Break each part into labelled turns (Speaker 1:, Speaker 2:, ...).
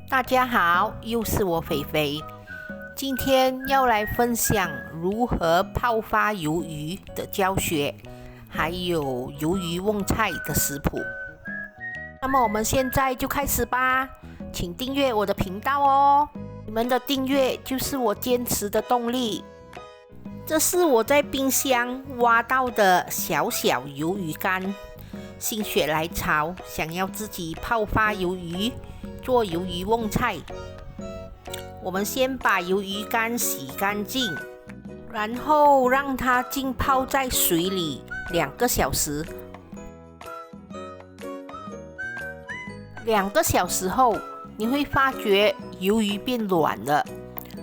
Speaker 1: 大家好，又是我肥肥。今天要来分享如何泡发鱿鱼的教学，还有鱿鱼瓮菜的食谱。那么我们现在就开始吧，请订阅我的频道哦。你们的订阅就是我坚持的动力。这是我在冰箱挖到的小小鱿鱼干，心血来潮，想要自己泡发鱿鱼，做鱿鱼瓮菜。我们先把鱿鱼干洗干净，然后让它浸泡在水里2个小时。2个小时后，你会发觉鱿鱼变软了，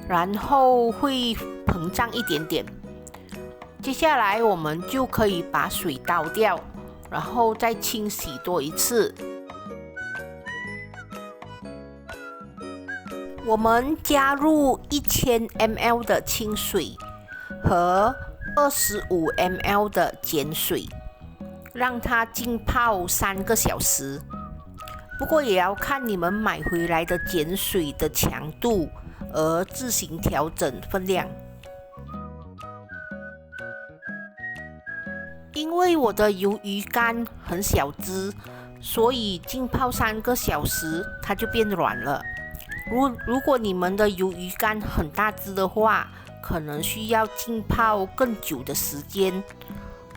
Speaker 1: 然后会膨胀一点点。接下来我们就可以把水倒掉，然后再清洗多一次。我们加入1000 ml 的清水和25 ml 的碱水，让它浸泡3个小时。不过也要看你们买回来的碱水的强度，而自行调整分量。因为我的鱿鱼干很小只，所以浸泡3个小时它就变软了。如果你们的鱿鱼干很大只的话，可能需要浸泡更久的时间，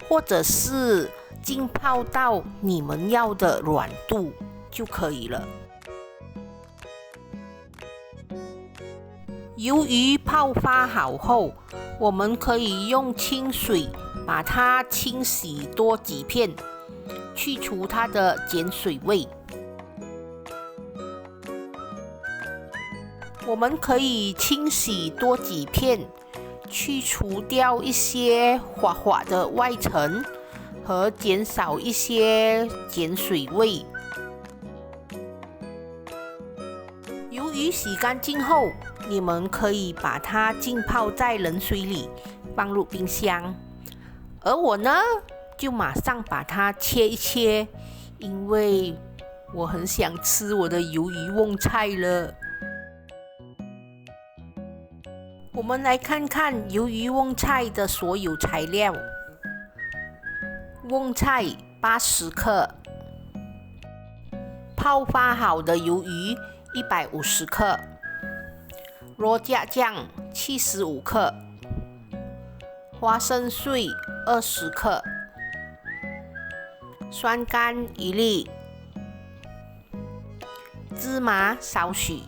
Speaker 1: 或者是浸泡到你们要的软度就可以了。鱿鱼泡发好后，我们可以用清水把它清洗多几片，去除它的碱水味。我们可以清洗多几片，去除掉一些滑滑的外层和减少一些碱水味。鱿鱼洗干净后，你们可以把它浸泡在冷水里，放入冰箱。而我呢，就马上把它切一切，因为我很想吃我的鱿鱼瓮菜了。我们来看看鱿鱼瓮菜的所有材料：瓮菜80克，泡发好的鱿鱼150克，罗加酱75克，花生碎20克，酸柑1粒，芝麻少许。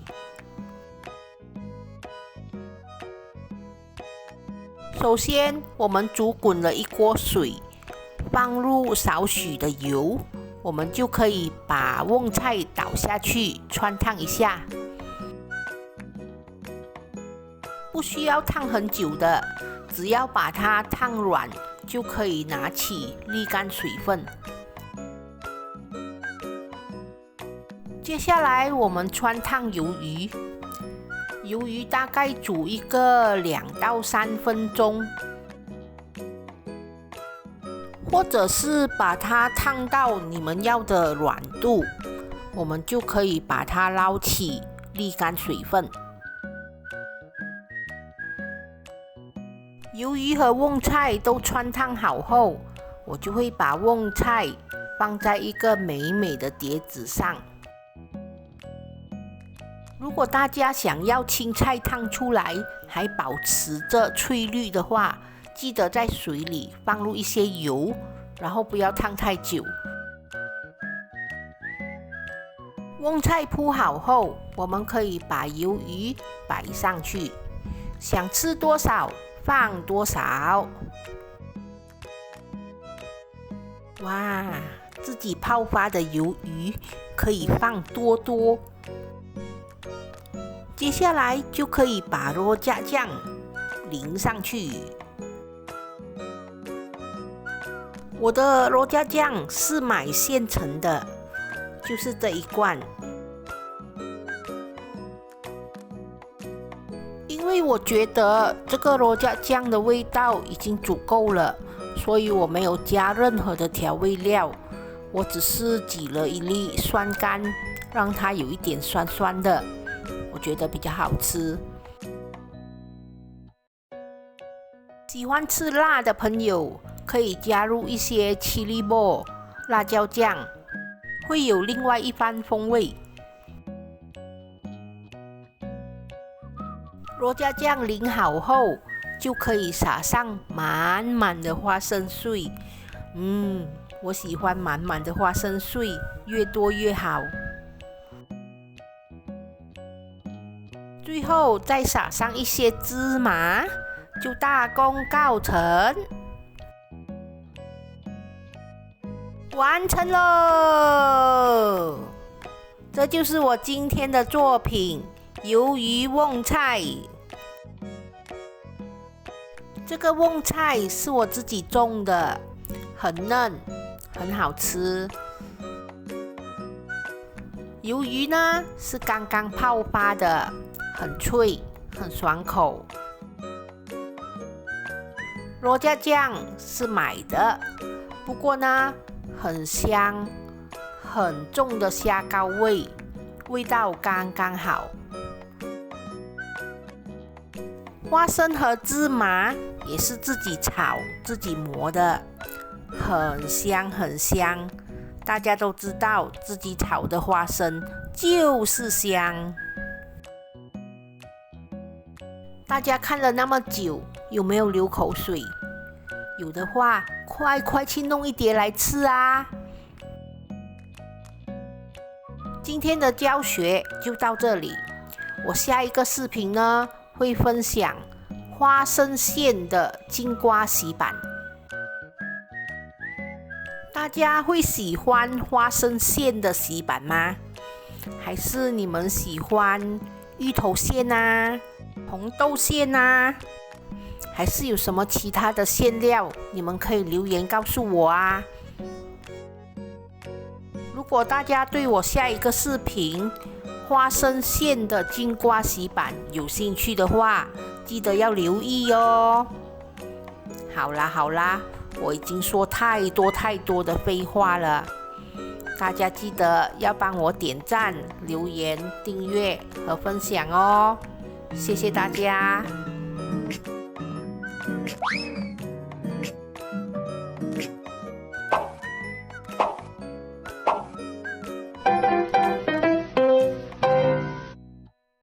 Speaker 1: 首先，我们煮滚了一锅水，放入少许的油，我们就可以把瓮菜倒下去，汆烫一下。不需要烫很久的，只要把它烫软，就可以拿起沥干水分。接下来，我们汆烫鱿鱼。鱿鱼大概煮一个2到3分钟，或者是把它烫到你们要的软度，我们就可以把它捞起，沥干水分。鱿鱼和瓮菜都汆烫好后，我就会把瓮菜放在一个美美的碟子上。如果大家想要青菜烫出来还保持着翠绿的话，记得在水里放入一些油，然后不要烫太久。瓮菜铺好后，我们可以把鱿鱼摆上去，想吃多少放多少。哇，自己泡发的鱿鱼可以放多多。接下来就可以把罗加酱淋上去。我的罗加酱是买现成的，就是这一罐。因为我觉得这个罗加酱的味道已经足够了，所以我没有加任何的调味料，我只是挤了1粒酸柑，让它有一点酸酸的。我觉得比较好吃。喜欢吃辣的朋友可以加入一些 chili ball 辣椒酱，会有另外一番风味。罗加酱淋好后，就可以撒上满满的花生碎。我喜欢满满的花生碎，越多越好。最后再撒上一些芝麻，就大功告成，完成了。这就是我今天的作品——鱿鱼瓮菜。这个瓮菜是我自己种的，很嫩，很好吃。鱿鱼呢是刚刚泡发的，很脆，很爽口。罗加酱是买的，不过呢很香，很重的虾膏味，味道刚刚好。花生和芝麻也是自己炒、自己磨的，很香很香。大家都知道，自己炒的花生就是香。大家看了那么久，有没有流口水？有的话，快去弄一碟来吃啊！今天的教学就到这里，我下一个视频呢会分享花生馅的金瓜洗板。大家会喜欢花生馅的洗板吗？还是你们喜欢芋头馅啊、红豆馅啊？还是有什么其他的馅料？你们可以留言告诉我啊！如果大家对我下一个视频花生馅的金瓜洗板有兴趣的话，记得要留意哦。好啦，我已经说太多的废话了，大家记得要帮我点赞、留言、订阅和分享哦，谢谢大家。